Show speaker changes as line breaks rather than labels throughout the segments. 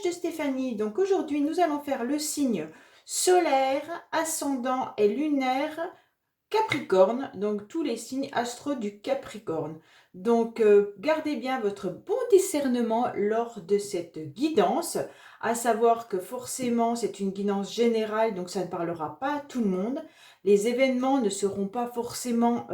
message de Stéphanie. Donc aujourd'hui, nous allons faire le signe solaire, ascendant et lunaire Capricorne, donc tous les signes astro du Capricorne. Donc gardez bien votre bon discernement lors de cette guidance, à savoir que forcément c'est une guidance générale, donc ça ne parlera pas à tout le monde. Les événements ne seront pas forcément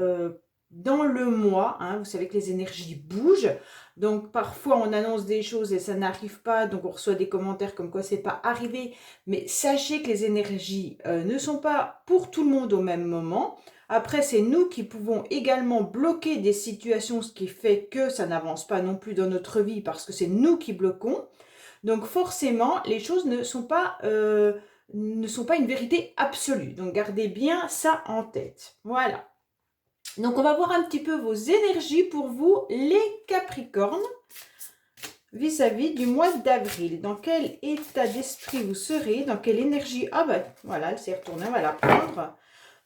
dans le mois, hein. Vous savez que les énergies bougent, donc parfois on annonce des choses et ça n'arrive pas, donc on reçoit des commentaires comme quoi c'est pas arrivé, mais sachez que les énergies ne sont pas pour tout le monde au même moment. Après, c'est nous qui pouvons également bloquer des situations, ce qui fait que ça n'avance pas non plus dans notre vie parce que c'est nous qui bloquons. Donc forcément, les choses ne sont pas une vérité absolue. Donc gardez bien ça en tête. Voilà. Donc on va voir un petit peu vos énergies pour vous, les Capricornes, vis-à-vis du mois d'avril. Dans quel état d'esprit vous serez? Dans quelle énergie? Ah ben voilà, elle s'est retournée, on va la prendre.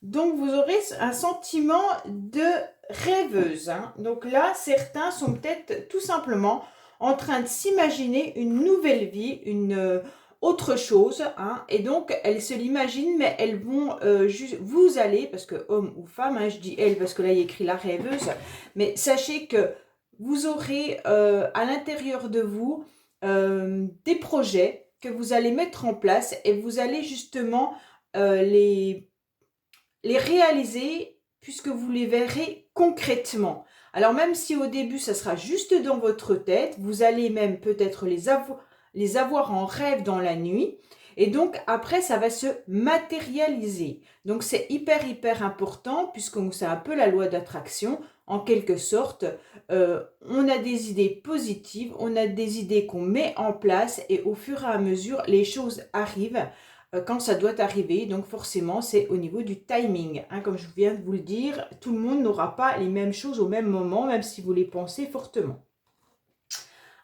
Donc, vous aurez un sentiment de rêveuse, hein. Donc là, certains sont peut-être tout simplement en train de s'imaginer une nouvelle vie, une autre chose, hein. Et donc, elles se l'imaginent, mais elles vont juste, vous allez, parce que homme ou femme, hein, je dis elle parce que là, il y a écrit la rêveuse, mais sachez que vous aurez à l'intérieur de vous des projets que vous allez mettre en place et vous allez justement les réaliser puisque vous les verrez concrètement. Alors même si au début ça sera juste dans votre tête, vous allez même peut-être les avoir en rêve dans la nuit et donc après ça va se matérialiser. Donc c'est hyper important puisque c'est un peu la loi d'attraction en quelque sorte. On a des idées positives, on a des idées qu'on met en place et au fur et à mesure les choses arrivent quand ça doit arriver. Donc forcément, c'est au niveau du timing, hein. Comme je viens de vous le dire, tout le monde n'aura pas les mêmes choses au même moment, même si vous les pensez fortement.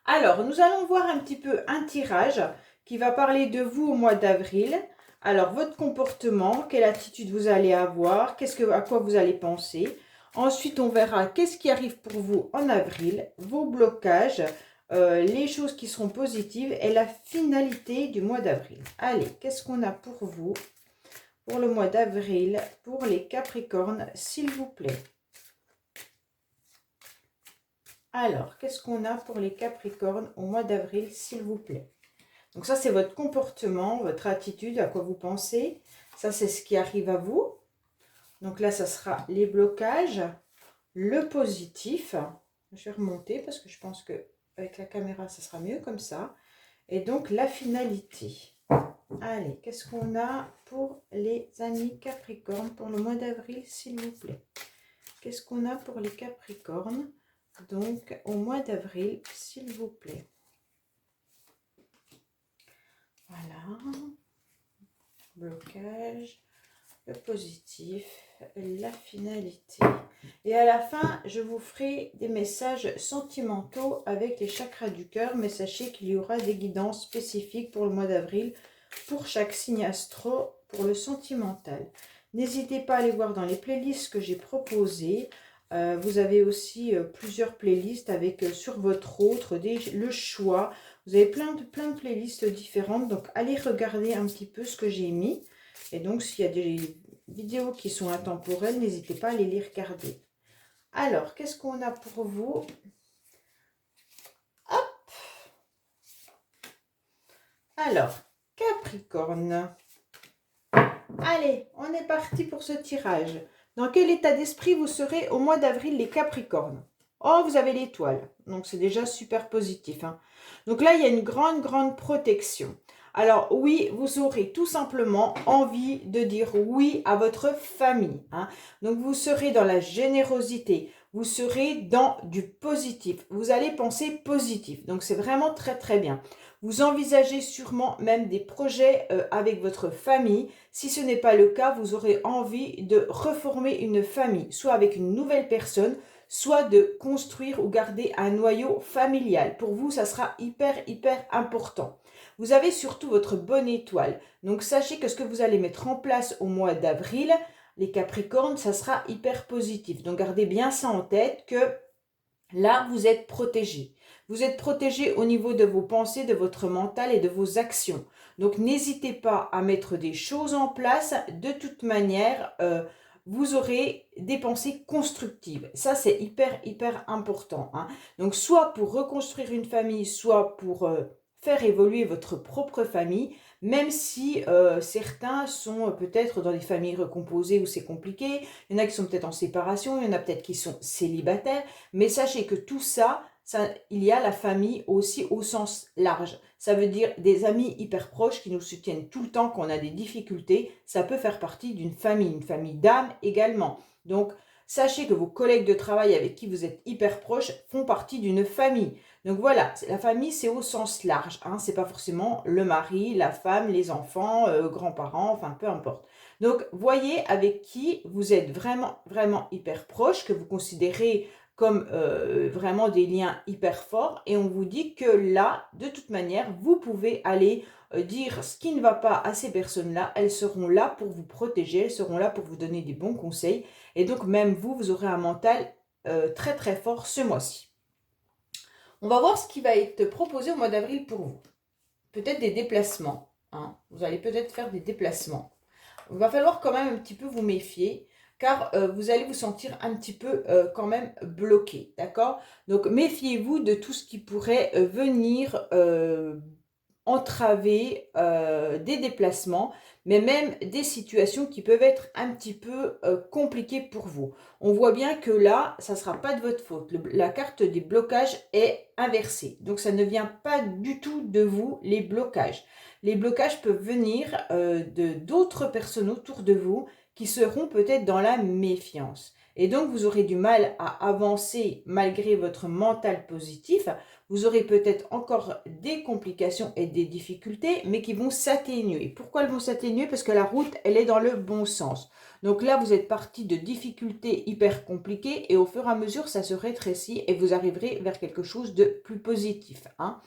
Alors, nous allons voir un petit peu un tirage qui va parler de vous au mois d'avril. Alors, votre comportement, quelle attitude vous allez avoir, à quoi vous allez penser. Ensuite, on verra qu'est-ce qui arrive pour vous en avril, vos blocages, les choses qui seront positives et la finalité du mois d'avril. Allez, qu'est-ce qu'on a pour vous pour le mois d'avril, pour les Capricornes, s'il vous plaît? Alors, qu'est-ce qu'on a pour les Capricornes au mois d'avril, s'il vous plaît? Donc ça, c'est votre comportement, votre attitude, à quoi vous pensez. Ça, c'est ce qui arrive à vous. Donc là, ça sera les blocages, le positif. Je vais remonter parce que je pense que avec la caméra, ça sera mieux comme ça. Et donc, la finalité. Allez, qu'est-ce qu'on a pour les amis Capricornes pour le mois d'avril, s'il vous plaît? Qu'est-ce qu'on a pour les Capricornes, donc, au mois d'avril, s'il vous plaît? Voilà. Blocage, le positif, la finalité. Et à la fin, je vous ferai des messages sentimentaux avec les chakras du cœur, mais sachez qu'il y aura des guidances spécifiques pour le mois d'avril, pour chaque signe astro, pour le sentimental. N'hésitez pas à aller voir dans les playlists que j'ai proposées. Vous avez aussi plusieurs playlists avec sur votre autre, le choix. Vous avez plein de playlists différentes, donc allez regarder un petit peu ce que j'ai mis. Et donc, s'il y a des vidéos qui sont intemporelles, n'hésitez pas à aller les regarder. Alors, qu'est-ce qu'on a pour vous? Hop! Alors, Capricorne. Allez, on est parti pour ce tirage. Dans quel état d'esprit vous serez au mois d'avril, les Capricornes? Oh, vous avez l'étoile. Donc, c'est déjà super positif, hein. Donc là, il y a une grande protection. Alors oui, vous aurez tout simplement envie de dire oui à votre famille, hein. Donc vous serez dans la générosité, vous serez dans du positif, vous allez penser positif. Donc c'est vraiment très bien. Vous envisagez sûrement même des projets avec votre famille. Si ce n'est pas le cas, vous aurez envie de reformer une famille, soit avec une nouvelle personne, soit de construire ou garder un noyau familial. Pour vous, ça sera hyper important. Vous avez surtout votre bonne étoile. Donc, sachez que ce que vous allez mettre en place au mois d'avril, les Capricornes, ça sera hyper positif. Donc, gardez bien ça en tête que là, vous êtes protégés. Vous êtes protégé au niveau de vos pensées, de votre mental et de vos actions. Donc n'hésitez pas à mettre des choses en place. De toute manière, vous aurez des pensées constructives. Ça, c'est hyper, hyper important, hein. Donc soit pour reconstruire une famille, soit pour faire évoluer votre propre famille, même si certains sont peut-être dans des familles recomposées où c'est compliqué, il y en a qui sont peut-être en séparation, il y en a peut-être qui sont célibataires, mais sachez que tout ça, il y a la famille aussi au sens large. Ça veut dire des amis hyper proches qui nous soutiennent tout le temps quand on a des difficultés. Ça peut faire partie d'une famille, une famille d'âme également. Donc, sachez que vos collègues de travail avec qui vous êtes hyper proches font partie d'une famille. Donc voilà, la famille, c'est au sens large, hein. C'est pas forcément le mari, la femme, les enfants, grands-parents, enfin peu importe. Donc, voyez avec qui vous êtes vraiment, vraiment hyper proche, que vous considérez comme vraiment des liens hyper forts. Et on vous dit que là, de toute manière, vous pouvez aller dire ce qui ne va pas à ces personnes-là. Elles seront là pour vous protéger, elles seront là pour vous donner des bons conseils. Et donc, même vous, vous aurez un mental très, très fort ce mois-ci. On va voir ce qui va être proposé au mois d'avril pour vous. Peut-être des déplacements, hein. Vous allez peut-être faire des déplacements. Il va falloir quand même un petit peu vous méfier, car vous allez vous sentir un petit peu quand même bloqué, d'accord? Donc méfiez-vous de tout ce qui pourrait venir entraver des déplacements, mais même des situations qui peuvent être un petit peu compliquées pour vous. On voit bien que là, ça ne sera pas de votre faute. La carte des blocages est inversée. Donc ça ne vient pas du tout de vous, les blocages. Les blocages peuvent venir de d'autres personnes autour de vous qui seront peut-être dans la méfiance. Et donc, vous aurez du mal à avancer malgré votre mental positif. Vous aurez peut-être encore des complications et des difficultés, mais qui vont s'atténuer. Pourquoi elles vont s'atténuer? Parce que la route, elle est dans le bon sens. Donc là, vous êtes parti de difficultés hyper compliquées et au fur et à mesure, ça se rétrécit et vous arriverez vers quelque chose de plus positif, hein.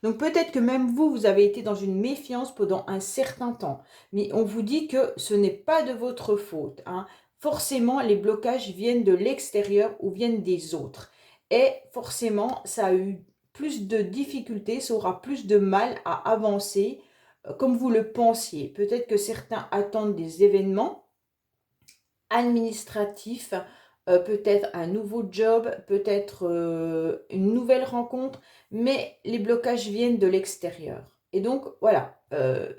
Donc peut-être que même vous, vous avez été dans une méfiance pendant un certain temps, mais on vous dit que ce n'est pas de votre faute, hein. Forcément, les blocages viennent de l'extérieur ou viennent des autres. Et forcément, ça a eu plus de difficultés, ça aura plus de mal à avancer comme vous le pensiez. Peut-être que certains attendent des événements administratifs, peut-être un nouveau job, peut-être une nouvelle rencontre, mais les blocages viennent de l'extérieur. Et donc, voilà,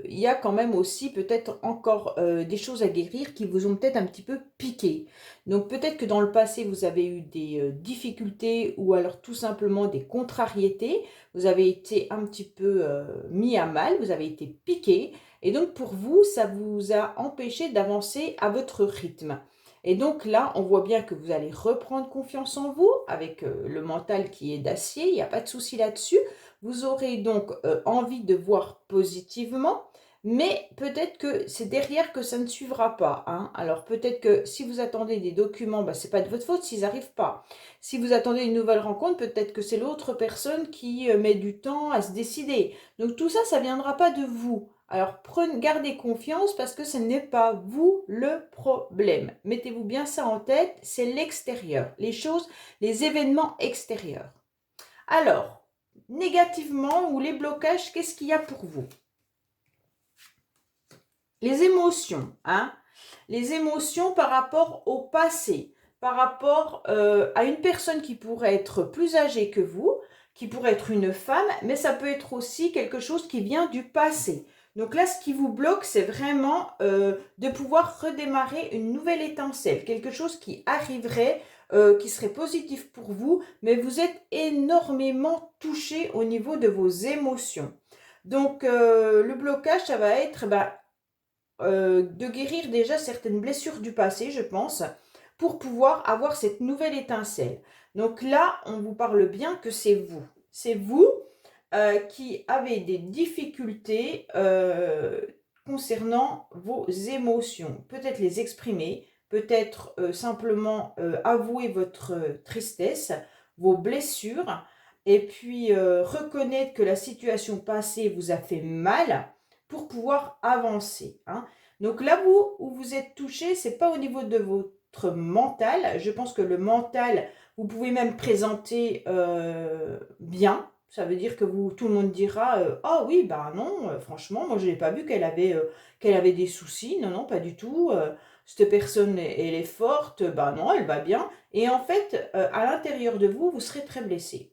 il y a quand même aussi peut-être encore des choses à guérir qui vous ont peut-être un petit peu piqué. Donc, peut-être que dans le passé, vous avez eu des difficultés ou alors tout simplement des contrariétés. Vous avez été un petit peu mis à mal, vous avez été piqué. Et donc, pour vous, ça vous a empêché d'avancer à votre rythme. Et donc là, on voit bien que vous allez reprendre confiance en vous avec le mental qui est d'acier, il n'y a pas de souci là-dessus. Vous aurez donc envie de voir positivement, mais peut-être que c'est derrière que ça ne suivra pas, hein. Alors peut-être que si vous attendez des documents, ce n'est pas de votre faute s'ils n'arrivent pas. Si vous attendez une nouvelle rencontre, peut-être que c'est l'autre personne qui met du temps à se décider. Donc tout ça, ça ne viendra pas de vous. Alors, gardez confiance parce que ce n'est pas vous le problème. Mettez-vous bien ça en tête, c'est l'extérieur, les choses, les événements extérieurs. Alors, négativement ou les blocages, qu'est-ce qu'il y a pour vous? Les émotions, hein? Les émotions par rapport au passé, par rapport à une personne qui pourrait être plus âgée que vous, qui pourrait être une femme, mais ça peut être aussi quelque chose qui vient du passé. Donc là, ce qui vous bloque, c'est vraiment de pouvoir redémarrer une nouvelle étincelle, quelque chose qui arriverait, qui serait positif pour vous, mais vous êtes énormément touché au niveau de vos émotions. Donc le blocage, ça va être de guérir déjà certaines blessures du passé, je pense, pour pouvoir avoir cette nouvelle étincelle. Donc là, on vous parle bien que c'est vous. C'est vous qui avez des difficultés concernant vos émotions. Peut-être les exprimer, peut-être simplement avouer votre tristesse, vos blessures, et puis reconnaître que la situation passée vous a fait mal pour pouvoir avancer, hein. Donc là, où vous êtes touché, c'est pas au niveau de votre mental. Je pense que le mental, Vous pouvez même présenter bien. Ça veut dire que tout le monde dira ah oui, bah non, franchement, moi je n'ai pas vu qu'elle avait des soucis. Non, non, pas du tout. Cette personne, elle est forte. Bah non, elle va bien. Et en fait, à l'intérieur de vous, vous serez très blessé.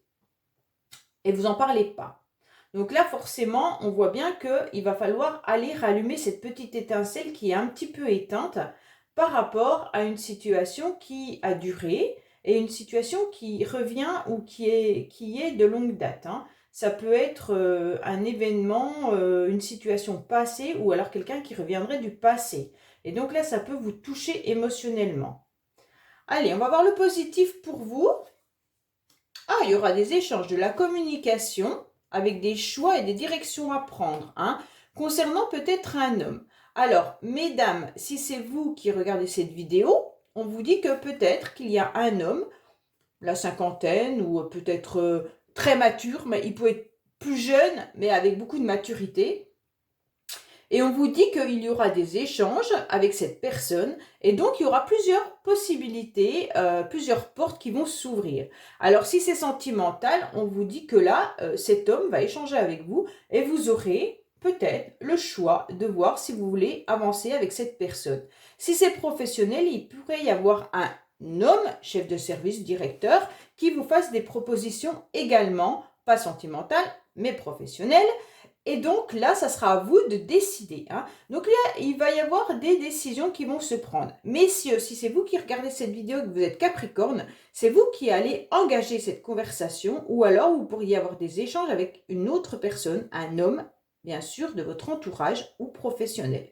Et vous n'en parlez pas. Donc là, forcément, on voit bien qu'il va falloir aller rallumer cette petite étincelle qui est un petit peu éteinte par rapport à une situation qui a duré et une situation qui revient ou qui est de longue date, hein. Ça peut être un événement, une situation passée ou alors quelqu'un qui reviendrait du passé. Et donc là, ça peut vous toucher émotionnellement. Allez, on va voir le positif pour vous. Ah, il y aura des échanges, de la communication avec des choix et des directions à prendre, hein, concernant peut-être un homme. Alors, mesdames, si c'est vous qui regardez cette vidéo, on vous dit que peut-être qu'il y a un homme, la cinquantaine ou peut-être très mature, mais il peut être plus jeune, mais avec beaucoup de maturité. Et on vous dit qu'il y aura des échanges avec cette personne et donc il y aura plusieurs possibilités, plusieurs portes qui vont s'ouvrir. Alors si c'est sentimental, on vous dit que là, cet homme va échanger avec vous et vous aurez peut-être le choix de voir si vous voulez avancer avec cette personne. Si c'est professionnel, il pourrait y avoir un homme, chef de service, directeur, qui vous fasse des propositions également, pas sentimentales, mais professionnelles. Et donc là, ça sera à vous de décider, hein. Donc là, il va y avoir des décisions qui vont se prendre. Messieurs, si c'est vous qui regardez cette vidéo et que vous êtes Capricorne, c'est vous qui allez engager cette conversation ou alors vous pourriez avoir des échanges avec une autre personne, un homme, bien sûr, de votre entourage ou professionnel.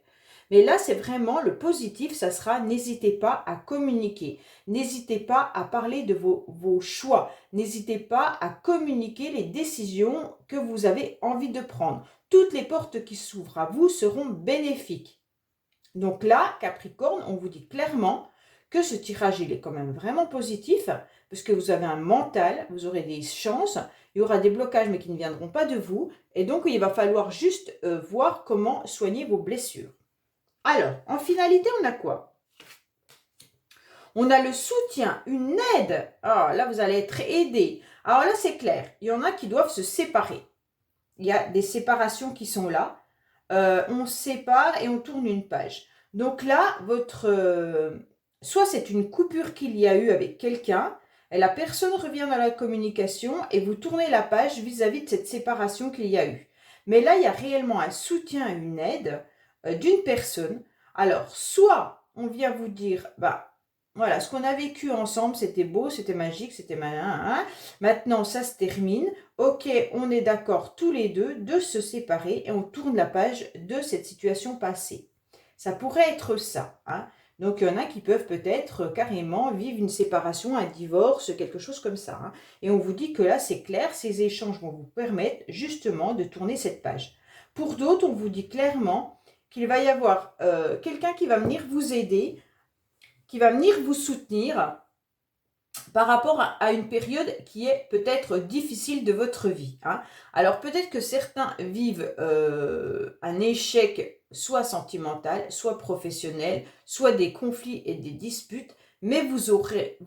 Mais là, c'est vraiment le positif, ça sera n'hésitez pas à communiquer. N'hésitez pas à parler de vos choix. N'hésitez pas à communiquer les décisions que vous avez envie de prendre. Toutes les portes qui s'ouvrent à vous seront bénéfiques. Donc là, Capricorne, on vous dit clairement que ce tirage, il est quand même vraiment positif parce que vous avez un mental, vous aurez des chances, il y aura des blocages mais qui ne viendront pas de vous. Et donc, il va falloir juste voir comment soigner vos blessures. Alors, en finalité, on a quoi? On a le soutien, une aide. Ah, là, vous allez être aidé. Alors là, c'est clair. Il y en a qui doivent se séparer. Il y a des séparations qui sont là. On se sépare et on tourne une page. Donc là, soit c'est une coupure qu'il y a eu avec quelqu'un, et la personne revient dans la communication et vous tournez la page vis-à-vis de cette séparation qu'il y a eu. Mais là, il y a réellement un soutien, une aide d'une personne. Alors, soit on vient vous dire, bah, voilà, ce qu'on a vécu ensemble, c'était beau, c'était magique, c'était malin, hein. Maintenant, ça se termine. Ok, on est d'accord tous les deux de se séparer et on tourne la page de cette situation passée. Ça pourrait être ça, hein. Donc, il y en a qui peuvent peut-être carrément vivre une séparation, un divorce, quelque chose comme ça, hein. Et on vous dit que là, c'est clair, ces échanges vont vous permettre justement de tourner cette page. Pour d'autres, on vous dit clairement qu'il va y avoir quelqu'un qui va venir vous aider, qui va venir vous soutenir par rapport à une période qui est peut-être difficile de votre vie, hein. Alors peut-être que certains vivent un échec soit sentimental, soit professionnel, soit des conflits et des disputes, mais vous aurez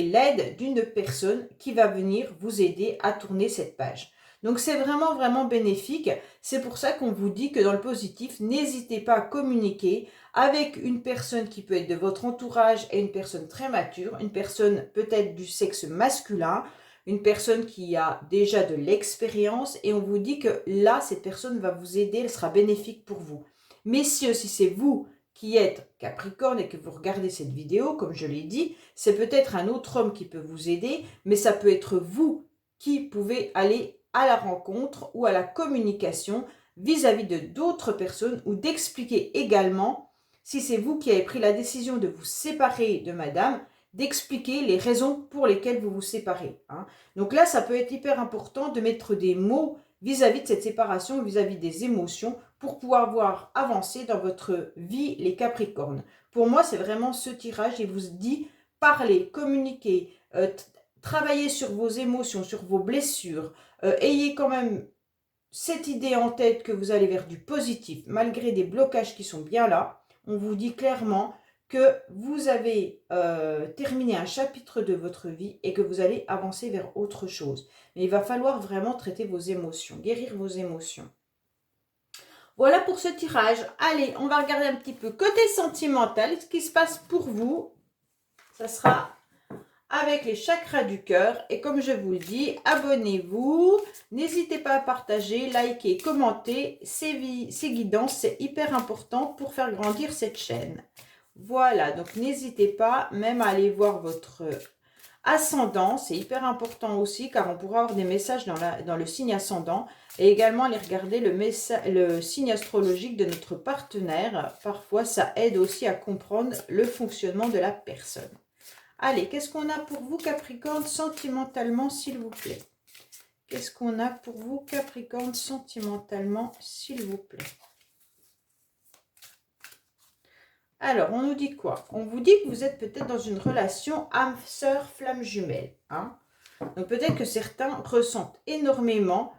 l'aide d'une personne qui va venir vous aider à tourner cette page. Donc c'est vraiment, vraiment bénéfique. C'est pour ça qu'on vous dit que dans le positif, n'hésitez pas à communiquer avec une personne qui peut être de votre entourage et une personne très mature, une personne peut-être du sexe masculin, une personne qui a déjà de l'expérience et on vous dit que là, cette personne va vous aider, elle sera bénéfique pour vous. Messieurs, si c'est vous qui êtes Capricorne et que vous regardez cette vidéo, comme je l'ai dit, c'est peut-être un autre homme qui peut vous aider, mais ça peut être vous qui pouvez aller à la rencontre ou à la communication vis-à-vis de d'autres personnes ou d'expliquer également, si c'est vous qui avez pris la décision de vous séparer de madame, d'expliquer les raisons pour lesquelles vous vous séparez, hein. Donc là, ça peut être hyper important de mettre des mots vis-à-vis de cette séparation, vis-à-vis des émotions, pour pouvoir voir avancer dans votre vie les Capricornes. Pour moi, c'est vraiment ce tirage, il vous dit parlez, communiquez, travaillez sur vos émotions, sur vos blessures, ayez quand même cette idée en tête que vous allez vers du positif, malgré des blocages qui sont bien là. On vous dit clairement que vous avez terminé un chapitre de votre vie et que vous allez avancer vers autre chose. Mais il va falloir vraiment traiter vos émotions, guérir vos émotions. Voilà pour ce tirage. Allez, on va regarder un petit peu côté sentimental, ce qui se passe pour vous. Ça sera avec les chakras du cœur. Et comme je vous le dis, abonnez-vous. N'hésitez pas à partager, liker, commenter. Ces guidances, c'est hyper important pour faire grandir cette chaîne. Voilà, donc n'hésitez pas même à aller voir votre ascendant. C'est hyper important aussi car on pourra avoir des messages dans le signe ascendant. Et également aller regarder le signe astrologique de notre partenaire. Parfois, ça aide aussi à comprendre le fonctionnement de la personne. Allez, qu'est-ce qu'on a pour vous, Capricorne, sentimentalement, s'il vous plaît? Qu'est-ce qu'on a pour vous, Capricorne, sentimentalement, s'il vous plaît? Alors, on nous dit quoi? On vous dit que vous êtes peut-être dans une relation âme-sœur, flamme jumelle. Hein? Donc, peut-être que certains ressentent énormément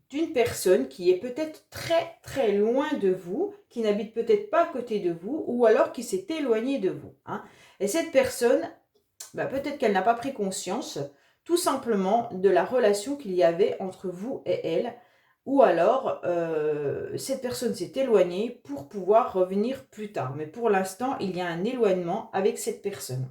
d'une personne qui est peut-être très, très loin de vous, qui n'habite peut-être pas à côté de vous, ou alors qui s'est éloignée de vous. Hein? Et cette personne... peut-être qu'elle n'a pas pris conscience tout simplement de la relation qu'il y avait entre vous et elle, ou alors cette personne s'est éloignée pour pouvoir revenir plus tard. Mais pour l'instant, il y a un éloignement avec cette personne.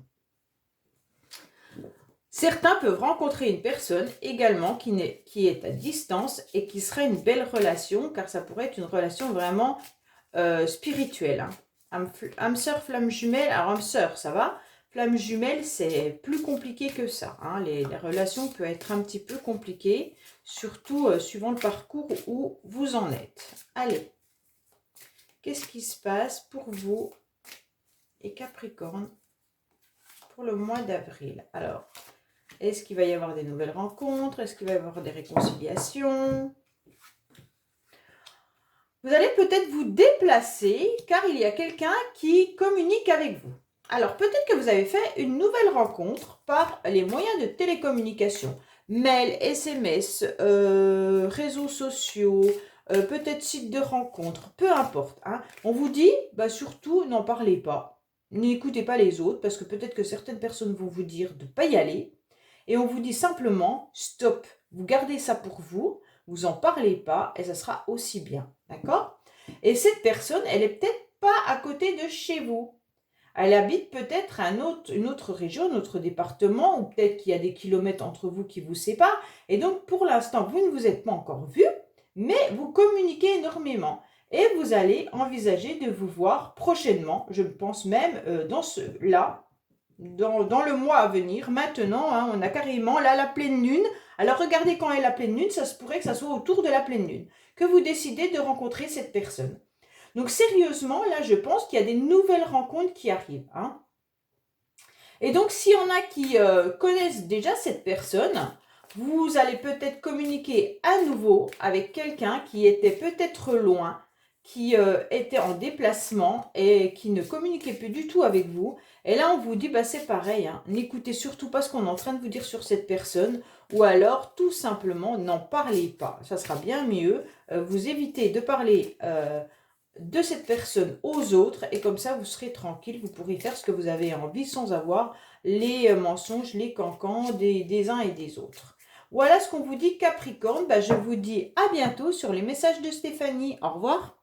Certains peuvent rencontrer une personne également qui est à distance et qui serait une belle relation, car ça pourrait être une relation vraiment spirituelle. Hein. Âme sœur, flamme jumelle, alors âme sœur, ça va. Flamme jumelle, c'est plus compliqué que ça. Hein. Les relations peuvent être un petit peu compliquées, surtout suivant le parcours où vous en êtes. Allez, qu'est-ce qui se passe pour vous et Capricorne pour le mois d'avril? Alors, est-ce qu'il va y avoir des nouvelles rencontres? Est-ce qu'il va y avoir des réconciliations? Vous allez peut-être vous déplacer car il y a quelqu'un qui communique avec vous. Alors, peut-être que vous avez fait une nouvelle rencontre par les moyens de télécommunication. Mail, SMS, réseaux sociaux, peut-être site de rencontre, peu importe. Hein. On vous dit, surtout, n'en parlez pas. N'écoutez pas les autres parce que peut-être que certaines personnes vont vous dire de ne pas y aller. Et on vous dit simplement, stop, vous gardez ça pour vous, vous n'en parlez pas et ça sera aussi bien. D'accord? Et cette personne, elle est peut-être pas à côté de chez vous. Elle habite peut-être une autre région, un autre département, ou peut-être qu'il y a des kilomètres entre vous qui vous séparent. Et donc, pour l'instant, vous ne vous êtes pas encore vus, mais vous communiquez énormément. Et vous allez envisager de vous voir prochainement, je pense même dans le mois à venir. Maintenant, hein, on a carrément là la pleine lune. Alors, regardez quand est la pleine lune, ça se pourrait que ça soit autour de la pleine lune, que vous décidez de rencontrer cette personne. Donc, sérieusement, là, je pense qu'il y a des nouvelles rencontres qui arrivent. Hein. Et donc, s'il y en a qui connaissent déjà cette personne, vous allez peut-être communiquer à nouveau avec quelqu'un qui était peut-être loin, qui était en déplacement et qui ne communiquait plus du tout avec vous. Et là, on vous dit, c'est pareil, hein, n'écoutez surtout pas ce qu'on est en train de vous dire sur cette personne, ou alors, tout simplement, n'en parlez pas. Ça sera bien mieux. Vous évitez de parler de cette personne aux autres et comme ça vous serez tranquille, vous pourrez faire ce que vous avez envie sans avoir les mensonges, les cancans des uns et des autres. Voilà ce qu'on vous dit Capricorne. Je vous dis à bientôt sur les messages de Stéphanie. Au revoir.